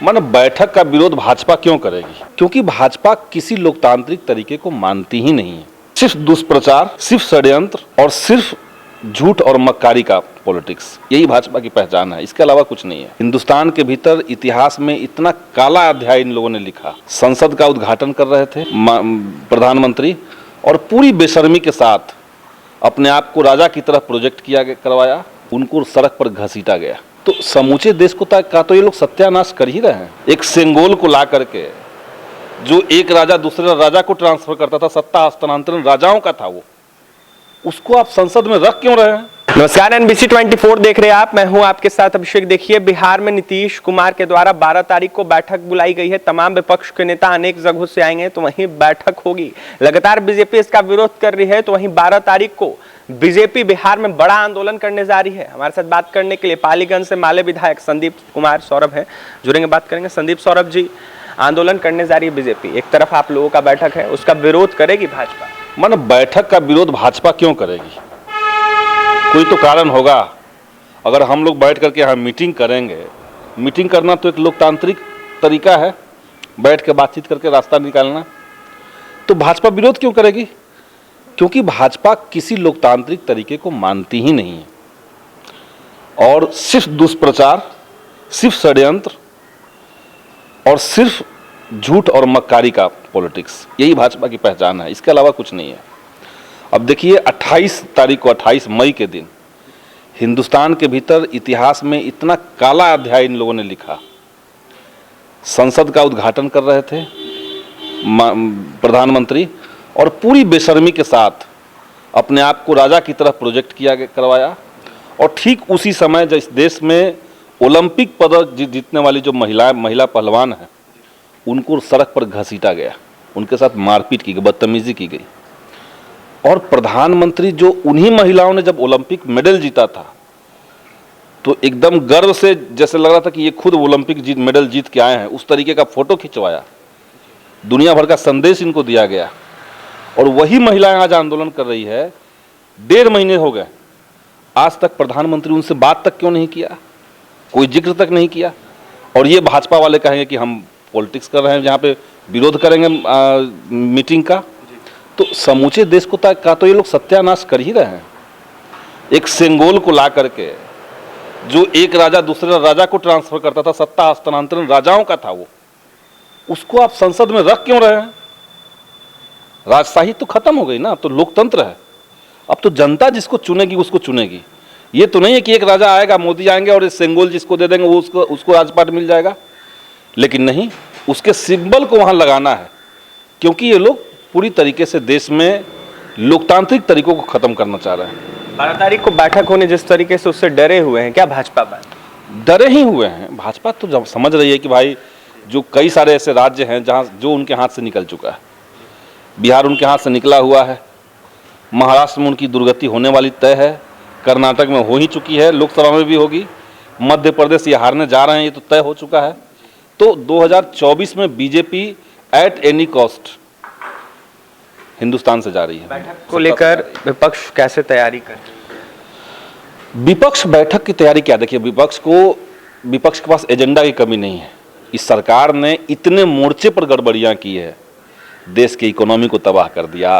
मानो बैठक का विरोध भाजपा क्यों करेगी? क्योंकि भाजपा किसी लोकतांत्रिक तरीके को मानती ही नहीं है। सिर्फ दुष्प्रचार, सिर्फ षड्यंत्र और सिर्फ झूठ और मक्कारी का पॉलिटिक्स, यही भाजपा की पहचान है। इसके अलावा कुछ नहीं है। हिंदुस्तान के भीतर इतिहास में इतना काला अध्याय इन लोगों ने लिखा। संसद का उद्घाटन कर रहे थे प्रधानमंत्री और पूरी बेशर्मी के साथ अपने आप को राजा की तरह प्रोजेक्ट करवाया, उनको सड़क पर घसीटा गया। तो समूचे देश को तो ये लोग सत्यानाश कर ही रहे हैं। एक सेंगोल को ला करके, जो एक राजा दूसरे राजा को ट्रांसफर करता था, सत्ता हस्तांतरण राजाओं का था, वो उसको आप संसद में रख क्यों रहे हैं? नमस्कार, NBC 24 देख रहे हैं आप। मैं हूं आपके साथ अभिषेक। देखिए, बिहार में नीतीश कुमार के द्वारा 12 तारीख को बैठक बुलाई गई है। तमाम विपक्ष के नेता अनेक जगहों से आएंगे, तो वहीं बैठक होगी। लगातार बीजेपी इसका विरोध कर रही है, तो वहीं 12 तारीख को बीजेपी बिहार में बड़ा आंदोलन करने जा रही है। हमारे साथ बात करने के लिए पालीगंज से माले विधायक संदीप कुमार सौरभ है, जुड़ेंगे, बात करेंगे। संदीप सौरभ जी, आंदोलन करने जा रही है बीजेपी, एक तरफ आप लोगों का बैठक है, उसका विरोध करेगी भाजपा? मानो बैठक का विरोध भाजपा क्यों करेगी? कोई तो कारण होगा। अगर हम लोग बैठ करके यहाँ मीटिंग करेंगे, मीटिंग करना तो एक लोकतांत्रिक तरीका है, बैठ के बातचीत करके रास्ता निकालना, तो भाजपा विरोध क्यों करेगी? क्योंकि भाजपा किसी लोकतांत्रिक तरीके को मानती ही नहीं है और सिर्फ दुष्प्रचार, सिर्फ षड्यंत्र और सिर्फ झूठ और मक्कारी का पॉलिटिक्स, यही भाजपा की पहचान है। इसके अलावा कुछ नहीं है। अब देखिए, 28 तारीख को, 28 मई के दिन हिंदुस्तान के भीतर इतिहास में इतना काला अध्याय इन लोगों ने लिखा। संसद का उद्घाटन कर रहे थे प्रधानमंत्री और पूरी बेशर्मी के साथ अपने आप को राजा की तरह प्रोजेक्ट करवाया। और ठीक उसी समय जिस देश में ओलंपिक पदक जीतने वाली जो महिला पहलवान है, उनको सड़क पर घसीटा गया, उनके साथ मारपीट की गई, बदतमीजी की गई। और प्रधानमंत्री, जो उन्हीं महिलाओं ने जब ओलंपिक मेडल जीता था, तो एकदम गर्व से जैसे लग रहा था कि ये खुद ओलंपिक मेडल जीत के आए हैं, उस तरीके का फोटो खिंचवाया, दुनिया भर का संदेश इनको दिया गया। और वही महिलाएं आज आंदोलन कर रही है। 1.5 महीने हो गए, आज तक प्रधानमंत्री उनसे बात तक क्यों नहीं किया, कोई जिक्र तक नहीं किया। और ये भाजपा वाले कहेंगे कि हम पॉलिटिक्स कर रहे हैं, जहाँ पे विरोध करेंगे मीटिंग का, तो समूचे देश को तो ये लोग सत्यानाश कर ही रहे हैं। एक सेंगोल को ला करके, जो एक राजा दूसरे राजा को ट्रांसफर करता था, सत्ता हस्तांतरण राजाओं का था, वो उसको आप संसद में रख क्यों रहे हैं? राजशाही तो खत्म हो गई ना, तो लोकतंत्र है। अब तो जनता जिसको चुनेगी उसको चुनेगी। ये तो नहीं है कि एक राजा आएगा, मोदी आएंगे और इस सेंगोल जिसको दे देंगे वो उसको राजपाट मिल जाएगा। लेकिन नहीं, उसके सिंबल को वहां लगाना है, क्योंकि ये लोग पूरी तरीके से देश में लोकतांत्रिक तरीकों को खत्म करना चाह रहे हैं। 12 तारीख को बैठक होने जिस तरीके से उससे डरे हुए हैं, क्या भाजपा डरे ही हुए हैं? भाजपा तो जब समझ रही है कि भाई, जो कई सारे ऐसे राज्य हैं जहां जो उनके हाथ से निकल चुका है। बिहार उनके हाथ से निकला हुआ है, महाराष्ट्र में उनकी दुर्गति होने वाली तय है, कर्नाटक में हो ही चुकी है, लोकसभा में भी होगी, मध्य प्रदेश ये हारने जा रहे हैं, ये तो तय हो चुका है। तो 2024 में BJP at any cost Hindustan से जा रही है। बैठक को लेकर विपक्ष कैसे तैयारी कर? विपक्ष बैठक की तैयारी क्या? देखिए, विपक्ष के पास एजेंडा की कमी नहीं है। इस सरकार ने इतने मोर्चे पर गड़बड़ियां की है, देश की इकोनॉमी को तबाह कर दिया,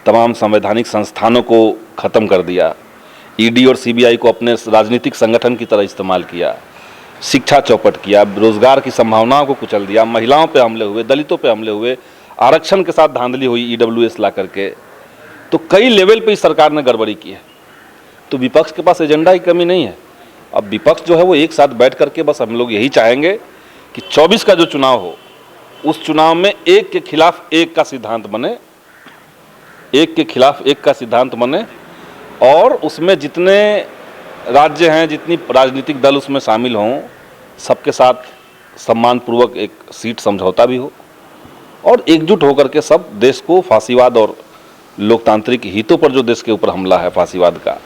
तमाम संवैधानिक संस्थानों को ख़त्म कर दिया, ईडी और सीबीआई को अपने राजनीतिक संगठन की तरह इस्तेमाल किया, शिक्षा चौपट किया, रोजगार की संभावनाओं को कुचल दिया, महिलाओं पे हमले हुए, दलितों पे हमले हुए, आरक्षण के साथ धांधली हुई ईडब्ल्यूएस ला करके। तो कई लेवल पे इस सरकार ने गड़बड़ी की है। तो विपक्ष के पास एजेंडा की कमी नहीं है। अब विपक्ष जो है वो एक साथ बैठ करके, बस हम लोग यही चाहेंगे कि 24 का जो चुनाव हो, उस चुनाव में एक के खिलाफ एक का सिद्धांत बने, एक के खिलाफ एक का सिद्धांत बने, और उसमें जितने राज्य हैं, जितनी राजनीतिक दल उसमें शामिल हों, सबके साथ सम्मानपूर्वक एक सीट समझौता भी हो और एकजुट होकर के सब देश को फांसीवाद और लोकतांत्रिक हितों पर जो देश के ऊपर हमला है फांसीवाद का,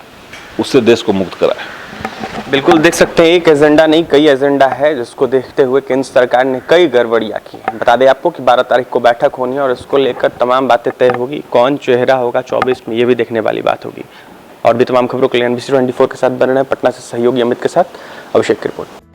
उससे देश को मुक्त कराए। बिल्कुल, देख सकते हैं एक एजेंडा नहीं, कई एजेंडा है, जिसको देखते हुए केंद्र सरकार ने कई गड़बड़ियां की। बता दें आपको कि 12 तारीख को बैठक होनी है और इसको लेकर तमाम बातें तय होगी। कौन चेहरा होगा 24 में, ये भी देखने वाली बात होगी। और भी तमाम खबरों के लिए NBC 24 के साथ बने रहें। पटना से सहयोगी अमित के साथ अभिषेक की रिपोर्ट।